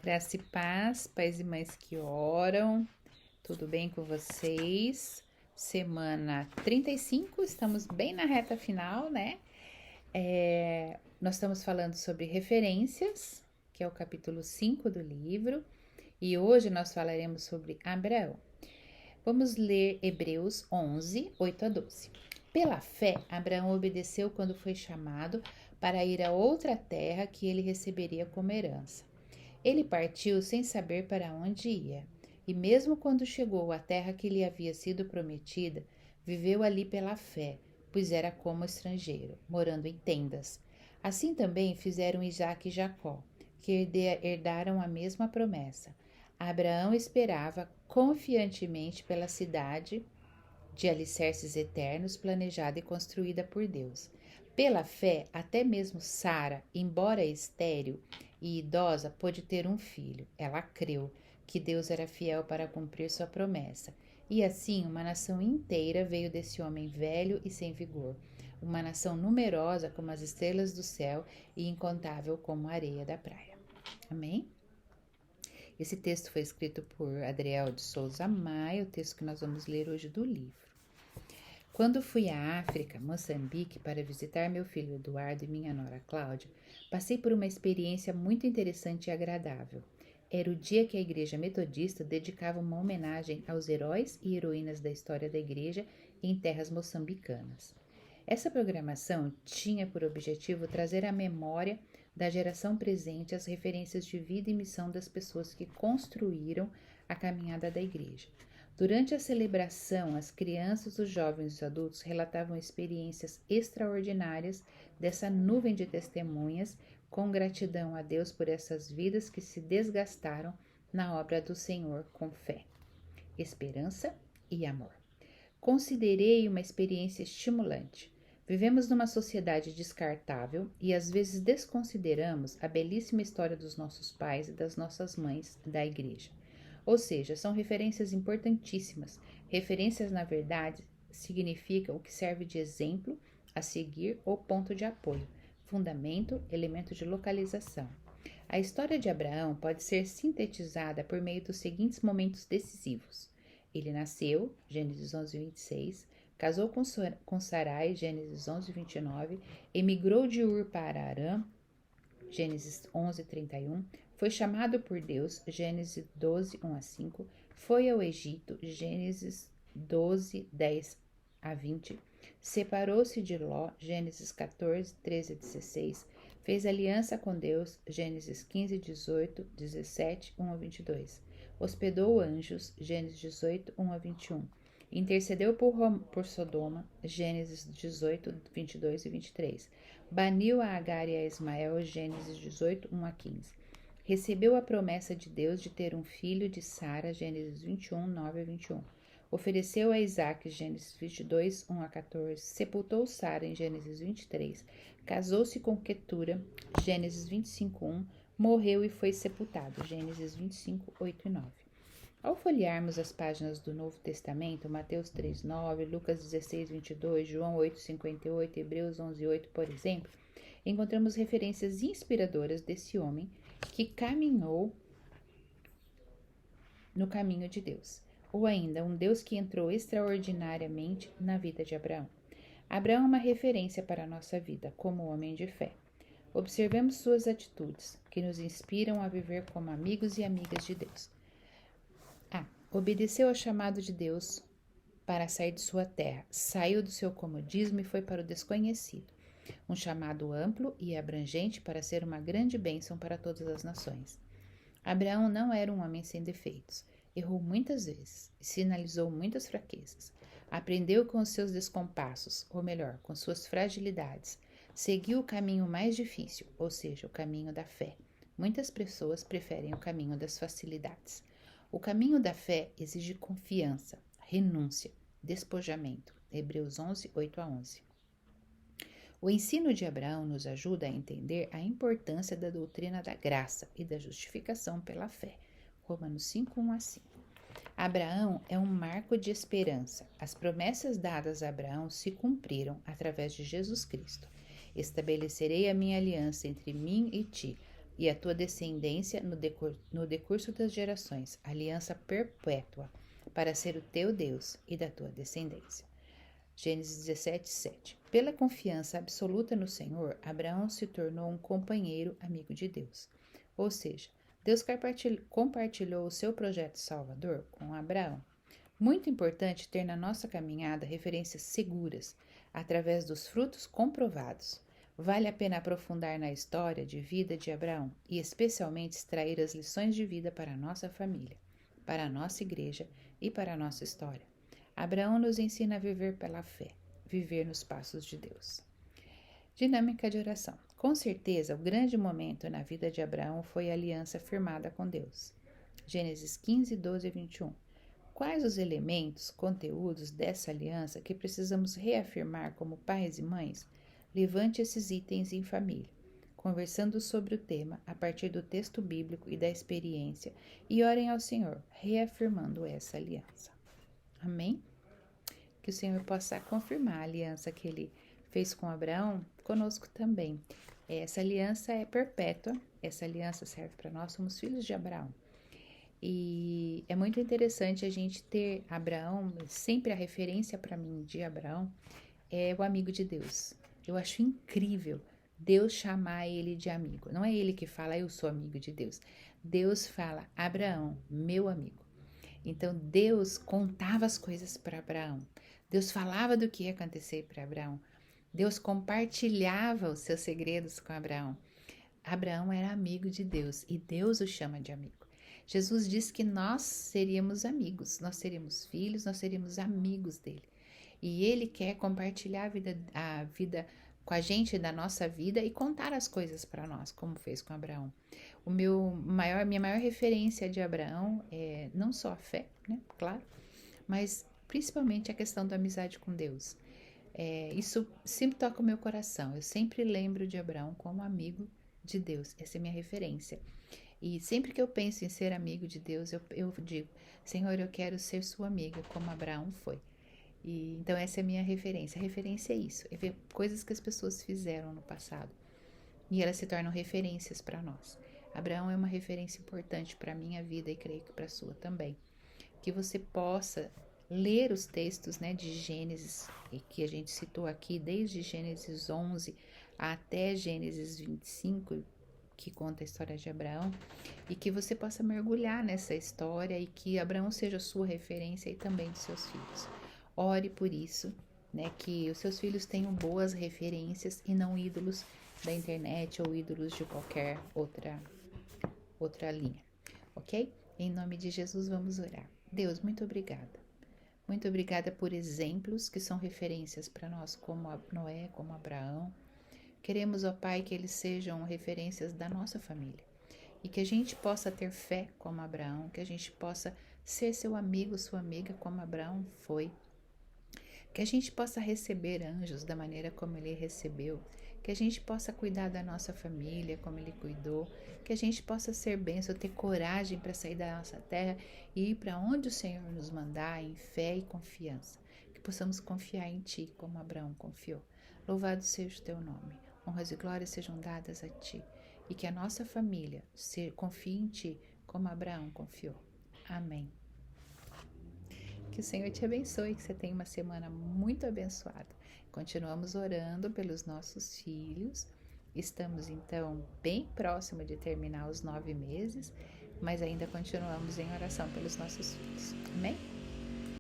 Graça e paz, pais e mães que oram, tudo bem com vocês? Semana 35, estamos bem na reta final, né? Nós estamos falando sobre referências, que é o capítulo 5 do livro, e hoje nós falaremos sobre Abraão. Vamos ler Hebreus 11, 8 a 12. Pela fé, Abraão obedeceu quando foi chamado para ir a outra terra que ele receberia como herança. Ele partiu sem saber para onde ia, e mesmo quando chegou à terra que lhe havia sido prometida, viveu ali pela fé, pois era como estrangeiro, morando em tendas. Assim também fizeram Isaque e Jacó, que herdaram a mesma promessa. Abraão esperava confiantemente pela cidade de alicerces eternos, planejada e construída por Deus. Pela fé, até mesmo Sara, embora estéril e idosa, pôde ter um filho. Ela creu que Deus era fiel para cumprir sua promessa. E assim, uma nação inteira veio desse homem velho e sem vigor. Uma nação numerosa como as estrelas do céu e incontável como a areia da praia. Amém? Esse texto foi escrito por Adriel de Souza Maia, o texto que nós vamos ler hoje do livro. Quando fui à África, Moçambique, para visitar meu filho Eduardo e minha nora Cláudia, passei por uma experiência muito interessante e agradável. Era o dia que a Igreja Metodista dedicava uma homenagem aos heróis e heroínas da história da Igreja em terras moçambicanas. Essa programação tinha por objetivo trazer à memória da geração presente as referências de vida e missão das pessoas que construíram a caminhada da Igreja. Durante a celebração, as crianças, os jovens e os adultos relatavam experiências extraordinárias dessa nuvem de testemunhas, com gratidão a Deus por essas vidas que se desgastaram na obra do Senhor com fé, esperança e amor. Considerei uma experiência estimulante. Vivemos numa sociedade descartável e às vezes desconsideramos a belíssima história dos nossos pais e das nossas mães da igreja. Ou seja, são referências importantíssimas. Referências, na verdade, significam o que serve de exemplo a seguir ou ponto de apoio, fundamento, elemento de localização. A história de Abraão pode ser sintetizada por meio dos seguintes momentos decisivos. Ele nasceu, Gênesis 11, 26, casou com Sarai, Gênesis 11, 29, emigrou de Ur para Arã, Gênesis 11, 31, foi chamado por Deus, Gênesis 12, 1 a 5, foi ao Egito, Gênesis 12, 10 a 20, separou-se de Ló, Gênesis 14, 13 a 16, fez aliança com Deus, Gênesis 15, 18, 17, 1 a 22, hospedou anjos, Gênesis 18, 1 a 21, intercedeu por Sodoma, Gênesis 18, 22 e 23, baniu a Agar e a Ismael, Gênesis 18, 1 a 15, recebeu a promessa de Deus de ter um filho de Sara, Gênesis 21, 9 a 21, ofereceu a Isaque, Gênesis 22, 1 a 14, sepultou Sara em Gênesis 23, casou-se com Quetura, Gênesis 25, 1, morreu e foi sepultado, Gênesis 25, 8 e 9. Ao folhearmos as páginas do Novo Testamento, Mateus 3, 9, Lucas 16, 22, João 8, 58, Hebreus 11, 8, por exemplo, encontramos referências inspiradoras desse homem que caminhou no caminho de Deus, ou ainda um Deus que entrou extraordinariamente na vida de Abraão. Abraão é uma referência para a nossa vida como homem de fé. Observemos suas atitudes, que nos inspiram a viver como amigos e amigas de Deus. Obedeceu ao chamado de Deus para sair de sua terra, saiu do seu comodismo e foi para o desconhecido. Um chamado amplo e abrangente para ser uma grande bênção para todas as nações. Abraão não era um homem sem defeitos. Errou muitas vezes e sinalizou muitas fraquezas. Aprendeu com os seus descompassos, ou melhor, com suas fragilidades. Seguiu o caminho mais difícil, ou seja, o caminho da fé. Muitas pessoas preferem o caminho das facilidades. O caminho da fé exige confiança, renúncia, despojamento. Hebreus 11, 8 a 11. O ensino de Abraão nos ajuda a entender a importância da doutrina da graça e da justificação pela fé. Romanos 5, 1 a 5. Abraão é um marco de esperança. As promessas dadas a Abraão se cumpriram através de Jesus Cristo. Estabelecerei a minha aliança entre mim e ti, e a tua descendência no decurso das gerações, aliança perpétua, para ser o teu Deus e da tua descendência. Gênesis 17, 7. Pela confiança absoluta no Senhor, Abraão se tornou um companheiro amigo de Deus. Ou seja, Deus compartilhou o seu projeto salvador com Abraão. Muito importante ter na nossa caminhada referências seguras, através dos frutos comprovados. Vale a pena aprofundar na história de vida de Abraão e especialmente extrair as lições de vida para a nossa família, para a nossa igreja e para a nossa história. Abraão nos ensina a viver pela fé, viver nos passos de Deus. Dinâmica de oração. Com certeza, o grande momento na vida de Abraão foi a aliança firmada com Deus. Gênesis 15, 12 e 21. Quais os elementos, conteúdos dessa aliança que precisamos reafirmar como pais e mães? Levante esses itens em família, conversando sobre o tema a partir do texto bíblico e da experiência, e orem ao Senhor, reafirmando essa aliança. Amém? Que o Senhor possa confirmar a aliança que Ele fez com Abraão, conosco também. Essa aliança é perpétua, essa aliança serve para nós, somos filhos de Abraão. E é muito interessante a gente ter Abraão, sempre a referência para mim de Abraão é o amigo de Deus. Eu acho incrível Deus chamar ele de amigo. Não é ele que fala, eu sou amigo de Deus. Deus fala, Abraão, meu amigo. Então, Deus contava as coisas para Abraão. Deus falava do que ia acontecer para Abraão. Deus compartilhava os seus segredos com Abraão. Abraão era amigo de Deus e Deus o chama de amigo. Jesus disse que nós seríamos amigos, nós seríamos filhos, nós seríamos amigos dele. E ele quer compartilhar a vida com a gente, da nossa vida, e contar as coisas para nós, como fez com Abraão. Minha maior referência de Abraão é não só a fé, né, claro, mas principalmente a questão da amizade com Deus. Isso sempre toca o meu coração. Eu sempre lembro de Abraão como amigo de Deus. Essa é a minha referência. E sempre que eu penso em ser amigo de Deus, eu digo, Senhor, eu quero ser sua amiga, como Abraão foi. Então essa é a minha referência. A referência é isso, é ver coisas que as pessoas fizeram no passado. E elas se tornam referências para nós. Abraão é uma referência importante para a minha vida e creio que para a sua também. Que você possa ler os textos, né, de Gênesis, que a gente citou aqui, desde Gênesis 11 até Gênesis 25, que conta a história de Abraão, e que você possa mergulhar nessa história e que Abraão seja a sua referência e também de seus filhos. Ore por isso, né, que os seus filhos tenham boas referências e não ídolos da internet ou ídolos de qualquer outra linha, ok? Em nome de Jesus vamos orar. Deus, muito obrigada. Muito obrigada por exemplos que são referências para nós, como Noé, como Abraão. Queremos, ó Pai, que eles sejam referências da nossa família e que a gente possa ter fé como Abraão, que a gente possa ser seu amigo, sua amiga, como Abraão foi. Que a gente possa receber anjos da maneira como ele recebeu, que a gente possa cuidar da nossa família como ele cuidou, que a gente possa ser bênção, ter coragem para sair da nossa terra e ir para onde o Senhor nos mandar, em fé e confiança. Que possamos confiar em Ti como Abraão confiou. Louvado seja o Teu nome, honras e glórias sejam dadas a Ti e que a nossa família confie em Ti como Abraão confiou. Amém. Que o Senhor te abençoe, que você tenha uma semana muito abençoada. Continuamos orando pelos nossos filhos. Estamos, então, bem próximo de terminar os 9 meses, mas ainda continuamos em oração pelos nossos filhos. Amém?